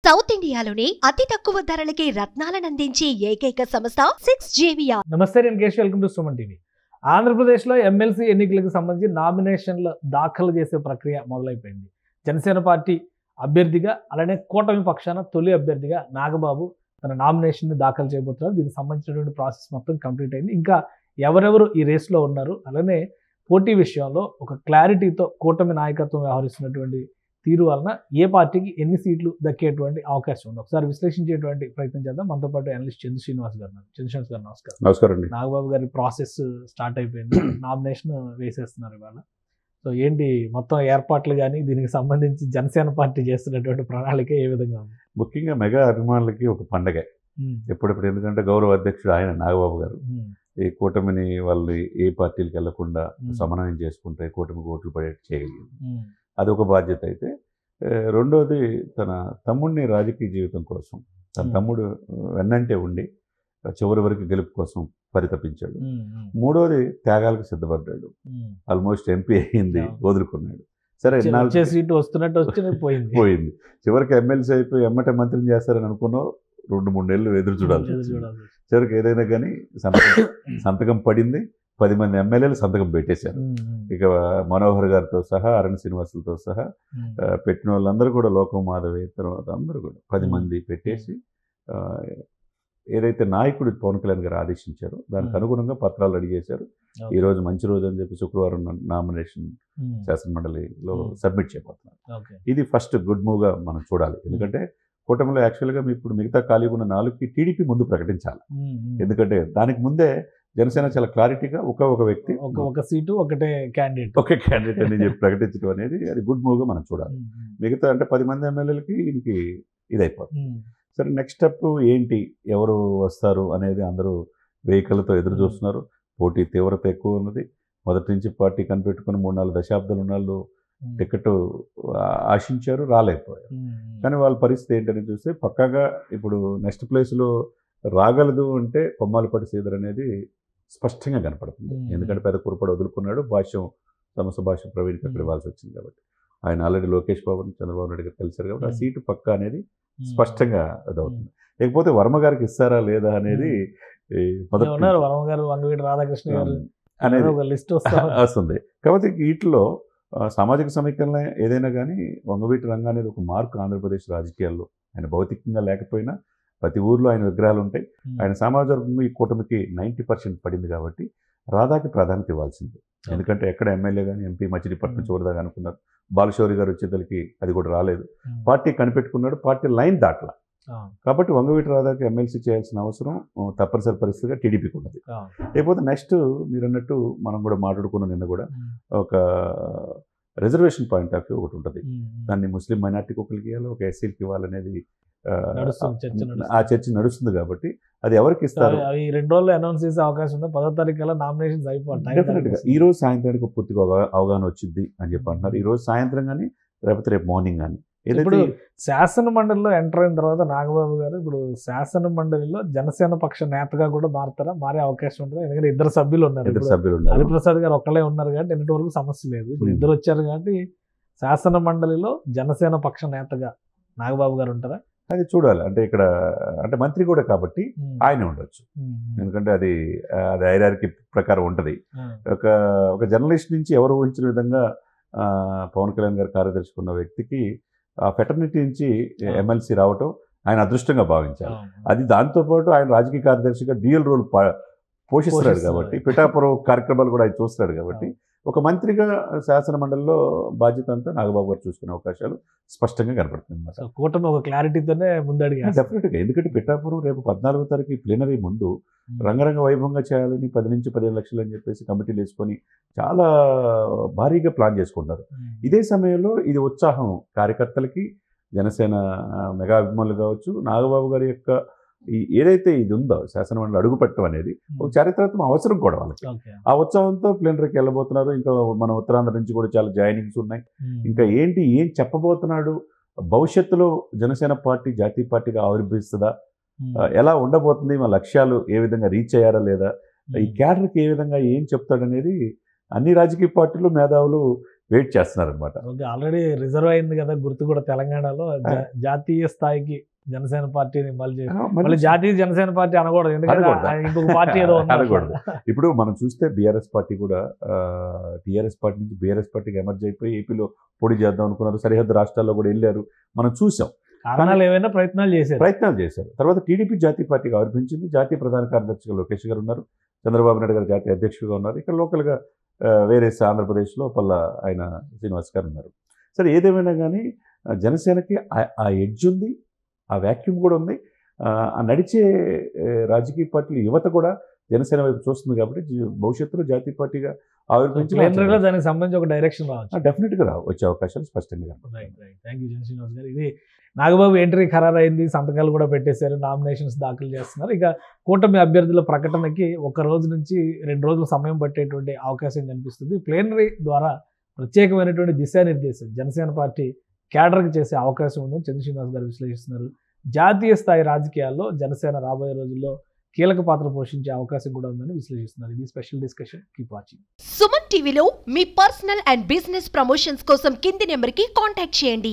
South ఇండియాలోనే అతి తక్కువ ధరలకి రత్నాలనందించే ఏకైక సంస్థ 6JVR. నమస్తే, నేను Keshav. Welcome to Suman TV. ఆంధ్రప్రదేశ్లో ఎమ్మెల్సీ ఎన్నికలకు సంబంధించి నామినేషన్ల దాఖలు చేసే ప్రక్రియ మొదలైపోయింది. జనసేన పార్టీ అభ్యర్థిగా, అలానే కూటమి పక్షాన తొలి అభ్యర్థిగా నాగబాబు తన నామినేషన్ని దాఖలు చేయబోతున్నారు. దీనికి సంబంధించినటువంటి ప్రాసెస్ మొత్తం కంప్లీట్ అయింది. ఇంకా ఎవరెవరు ఈ రేస్లో ఉన్నారు, అలానే పోటీ విషయంలో ఒక క్లారిటీతో కూటమి నాయకత్వం వ్యవహరిస్తున్నటువంటి తీరు వలన ఏ పార్టీకి ఎన్ని సీట్లు దక్కేటువంటి అవకాశం ఉంది, ఒకసారి విశ్లేషించేటువంటి ప్రయత్నం చేద్దాం. మనతో పాటు అనలిస్ట్ చంద్ర శ్రీనివాస్ గారు. చంద్రశ్రీనివాస్ గారు నమస్కారం. నమస్కారం అండి. నాగబాబు గారి ప్రాసెస్ స్టార్ట్ అయిపోయింది, నామినేషన్ వేసేస్తున్నారు ఇవాళ. సో ఏంటి మొత్తం ఏర్పాట్లు కానీ, దీనికి సంబంధించి జనసేన పార్టీ చేస్తున్నటువంటి ప్రణాళిక ఏ విధంగా ఉంది? ముఖ్యంగా మెగా అభిమానులకి ఒక పండగ ఎప్పుడెప్పుడు, ఎందుకంటే గౌరవ అధ్యక్షుడు ఆయన నాగబాబు గారు ఈ కూటమిని వాళ్ళు ఏ పార్టీలకు వెళ్లకుండా సమన్వయం చేసుకుంటే కూటమికి ఓట్లు పడేట్టు చేయగలిగింది. అదొక బాధ్యత అయితే, రెండోది తన తమ్ముడిని రాజకీయ జీవితం కోసం, తన తమ్ముడు వెన్నంటే ఉండి చివరి వరకు గెలుపు కోసం పరితపించాడు. మూడోది త్యాగాలకు సిద్ధపడ్డాడు. ఆల్మోస్ట్ ఎంపీ అయ్యింది, వదులుకున్నాడు. సరే, సీటు వస్తున్నట్టు పోయింది. చివరికి ఎమ్మెల్సీ అయిపోయి ఎమ్మటే మంత్రిని చేస్తారని అనుకున్నావు. 2-3 నెలలు ఎదురు చూడాల్సి వచ్చింది. చివరికి ఏదైనా కానీ సంతకం పడింది. 10 మంది ఎమ్మెల్యేలు సంతకం పెట్టేశారు. ఇక మనోహర్ గారితో సహా, అరణ్ శ్రీనివాసులతో సహా పెట్టిన వాళ్ళందరూ కూడా, లోకం మాధవి తర్వాత అందరూ కూడా 10 మంది పెట్టేసి, ఏదైతే నాయకుడు పవన్ కళ్యాణ్ గారు ఆదేశించారో దానికి అనుగుణంగా పత్రాలు రెడీ చేశారు. ఈరోజు మంచి రోజు అని చెప్పి శుక్రవారం నామినేషన్ శాసనమండలిలో సబ్మిట్ చేయబోతున్నారు. ఇది ఫస్ట్ గుడ్ మూవ్గా మనం చూడాలి. ఎందుకంటే కూటమిలో యాక్చువల్గా ఇప్పుడు మిగతా ఖాళీగా ఉన్న 4కి టీడీపీ ముందు ప్రకటించాలి. ఎందుకంటే దానికి ముందే జనసేన చాలా క్లారిటీగా ఒక వ్యక్తి, ఒక సీటు, ఒకే క్యాండిడేట్ అని చెప్పి ప్రకటించడం అనేది అది గుడ్ మూవ్గా మనం చూడాలి. మిగతా అంటే 10 మంది ఎమ్మెల్యేలకి దీనికి ఇదైపోతుంది. సరే, నెక్స్ట్ స్టెప్ ఏంటి, ఎవరు వస్తారు అనేది అందరూ వెహికల్తో ఎదురు చూస్తున్నారు. పోటీ తీవ్రత ఎక్కువ ఉన్నది. మొదటి నుంచి పార్టీ కనిపెట్టుకుని 3-4 దశాబ్దాలు ఉన్నాళ్ళు టికెట్ ఆశించారు, రాలేకపోయారు. కానీ వాళ్ళ పరిస్థితి ఏంటని చూస్తే పక్కాగా ఇప్పుడు నెక్స్ట్ ప్లేస్లో రాగలదు అంటే కొమ్మాలపాటి శ్రీధర్ అనేది స్పష్టంగా కనపడుతుంది. ఎందుకంటే పెద్ద కురపడి వదులుకున్నాడు, సమస్త భాష ప్రవీణ్కి అక్కడ ఇవ్వాల్సి వచ్చింది. కాబట్టి ఆయన ఆల్రెడీ లోకేష్ బాబు, చంద్రబాబు నాయుడు గారు కలిశారు. కాబట్టి ఆ సీటు పక్కా అనేది స్పష్టంగా అదవుతుంది. లేకపోతే వర్మ గారికి ఇస్తారా లేదా అనేది వర్మ గారు, వంగవీటి రాధాకృష్ణ గారు అనేది ఒక లిస్ట్ వస్తుంది. కాబట్టి వీటిలో సామాజిక సమీకరణ ఏదైనా కానీ వంగవీటి రంగం అనేది ఒక మార్కు ఆంధ్రప్రదేశ్ రాజకీయాల్లో. ఆయన భౌతికంగా లేకపోయినా ప్రతి ఊర్లో ఆయన విగ్రహాలు ఉంటాయి. ఆయన సామాజిక వర్గంలో ఈ కూటమికి 90% పడింది. కాబట్టి రాధాకి ప్రాధాన్యత ఇవ్వాల్సింది. ఎందుకంటే ఎక్కడ ఎమ్మెల్యే కానీ, ఎంపీ మచిలీపట్నం చివరిదాకా అనుకున్నారు. బాలశౌరి గారు వచ్చేసరికి అది కూడా రాలేదు. Party కనిపెట్టుకున్నాడు, party line దాట్లా. కాబట్టి వంగవీటి రాధాకి ఎమ్మెల్సీ చేయాల్సిన అవసరం తప్పనిసరి పరిస్థితిగా టీడీపీకి ఉన్నది. లేకపోతే నెక్స్ట్ మీరు అన్నట్టు మనం కూడా మాట్లాడుకున్న నిన్న కూడా ఒక రిజర్వేషన్ పాయింట్ ఆఫ్ వ్యూ ఒకటి ఉంటుంది. దాన్ని ముస్లిం మైనార్టీకి ఒకరికి ఇవ్వాలి, ఒక ఎస్సీకి ఇవ్వాలనేది ఆ చర్చ నడుస్తుంది. కాబట్టి అది ఎవరికి ఇస్తారు, 2 రోజుల్లో అనౌన్స్ చేసే అవకాశం ఉంది. 10వ తారీఖు కల్లా నామినేషన్స్ అయిపోతాయి. డెఫినెట్గా ఈ రోజు సాయంత్రానికి పూర్తిగా అవగాహన వచ్చింది అని చెప్పి అంటున్నారు. ఈ రోజు సాయంత్రం కానీ, లేకపోతే రేపు మార్నింగ్ కానీ. ఇప్పుడు శాసన మండలిలో ఎంటర్ అయిన తర్వాత నాగబాబు గారు ఇప్పుడు శాసన మండలిలో జనసేన పక్ష నేతగా కూడా మారే అవకాశం ఉంటుంది. ఎందుకంటే 2 సభ్యులు ఉన్నారు. హరిప్రసాద్ గారు ఒక్కలే ఉన్నారు కాబట్టి నిన్నటి వరకు సమస్య లేదు. ఇప్పుడు 2 వచ్చారు కాబట్టి శాసన మండలిలో జనసేన పక్ష నేతగా నాగబాబు గారు ఉంటారా? అది చూడాలి. అంటే ఇక్కడ అంటే మంత్రి కూడా కాబట్టి ఆయన ఉండొచ్చు. ఎందుకంటే అది హైరార్కీ ప్రకారం ఉంటుంది. ఒక జర్నలిస్ట్ నుంచి ఎవరు ఊహించిన విధంగా పవన్ కళ్యాణ్ గారు కార్యదర్శి ఉన్న వ్యక్తికి ఆ ఫెటర్నిటీ నుంచి ఎమ్మెల్సీ రావటం ఆయన అదృష్టంగా భావించాలి. అది దాంతోపాటు ఆయన రాజకీయ కార్యదర్శిగా డ్యూయల్ రోల్ పోషిస్తున్నాడు. కాబట్టి పిఠాపురం కార్యక్రమాలు కూడా ఆయన చూస్తున్నాడు. కాబట్టి ఒక మంత్రిగా శాసన మండలిలో బాధ్యత అంతా నాగబాబు గారు చూసుకునే అవకాశాలు స్పష్టంగా కనపడుతుంది అన్నమాట. కూటమి ఒక క్లారిటీతోనే ముందడిగా డెఫినెట్గా. ఎందుకంటే పిఠాపురం రేపు 14వ తారీఖు ప్లీనరీ ముందు రంగరంగ వైభవంగా చేయాలని 10 నుంచి 15 లక్షలు అని చెప్పేసి కమిటీలు వేసుకొని చాలా భారీగా ప్లాన్ చేసుకుంటారు. ఇదే సమయంలో ఇది ఉత్సాహం కార్యకర్తలకి, జనసేన మెగా అభిమానులు కావచ్చు, నాగబాబు గారి యొక్క ఏదైతే ఇది ఉందో శాసనమండలి అడుగుపెట్టడం అనేది ఒక చారిత్రాత్మక అవసరం కూడా వాళ్ళకి. ఆ ఉత్సాహంతో ప్లీనరీకి వెళ్ళబోతున్నారు. ఇంకా మన ఉత్తరాంధ్ర నుంచి కూడా చాలా జాయినింగ్స్ ఉన్నాయి. ఇంకా ఏం చెప్పబోతున్నాడు, భవిష్యత్తులో జనసేన పార్టీ జాతీయ పార్టీగా ఆవిర్భవిస్తుందా, ఎలా ఉండబోతుంది, మన లక్ష్యాలు ఏ విధంగా రీచ్ అయ్యారా లేదా, ఈ క్యాడర్కి ఏ విధంగా ఏం చెప్తాడనేది అన్ని రాజకీయ పార్టీలు మేధావులు వెయిట్ చేస్తున్నారనమాట. ఓకే, ఆల్రెడీ రిజర్వ్ అయింది కదా గుర్తు కూడా తెలంగాణలో. జాతీయ స్థాయికి జనసేన పార్టీని మళ్ళీ జాతీయ జనసేన పార్టీ అనకూడదు, ఎందుకంటే ఇంకొక పార్టీ ఏదో అనకూడదు. ఇప్పుడు మనం చూస్తే బీఆర్ఎస్ పార్టీ కూడా టీఆర్ఎస్ పార్టీ నుంచి బీఆర్ఎస్ పార్టీకి ఎమర్జ్ అయిపోయి ఏపీలో పొడి చేద్దాం అనుకున్నారు, సరిహద్దు రాష్ట్రాల్లో కూడా వెళ్ళారు, మనం చూసాం. కారణాలు ఏమైనా ప్రయత్నాలు చేశారు. తర్వాత టీడీపీ జాతీయ పార్టీగా ఆవిర్భించింది. జాతీయ ప్రధాన కార్యదర్శిగా లోకేష్ గారు ఉన్నారు, చంద్రబాబు నాయుడు గారు జాతీయ అధ్యక్షుడిగా ఉన్నారు. ఇక్కడ లోకల్గా వేరే ఆంధ్రప్రదేశ్లో ఆయన శ్రీనివాస్ గారు ఉన్నారు. సరే, ఏదేమైనా కానీ జనసేనకి ఆ ఎడ్జ్ ఉంది, ఆ వ్యాక్యూమ్ కూడా ఉంది. ఆ నడిచే రాజకీయ పార్టీలు యువత కూడా జనసేన వైపు చూస్తుంది కాబట్టి భవిష్యత్తులో జాతీయ పార్టీగా ఆవిర్భించి దానికి సంబంధించి ఒక డైరెక్షన్ రావచ్చు, డెఫినెట్గా వచ్చే అవకాశాలు స్పష్టంగా. థ్యాంక్ యూ శ్రీనివాస్ గారు. ఇది నాగబాబు ఎంట్రీ ఖరారైంది, సంతకాలు కూడా పెట్టేశారు, నామినేషన్స్ దాఖలు చేస్తున్నారు. ఇక కూటమి అభ్యర్థుల ప్రకటనకి 1 రోజు నుంచి 2 రోజుల సమయం పట్టేటువంటి అవకాశం కనిపిస్తుంది. ప్లేనరీ ద్వారా ప్రత్యేకమైనటువంటి దిశానిర్దేశం జనసేన పార్టీ క్యాడర్కి చేసే అవకాశం ఉందని చంద్ర శ్రీనివాస్ గారు విశ్లేషిస్తున్నారు. జాతీయ స్థాయి రాజకీయాల్లో జనసేన రాబోయే రోజుల్లో కీలక పాత్ర పోషించే అవకాశం కూడా ఉందని విశ్లేషిస్తున్నారు. ఇది special discussion. Keep watching. Suman టీవీలో మీ పర్సనల్ అండ్ బిజినెస్ ప్రమోషన్స్ కోసం కింది నెంబర్కి కాంటాక్ట్ చేయండి.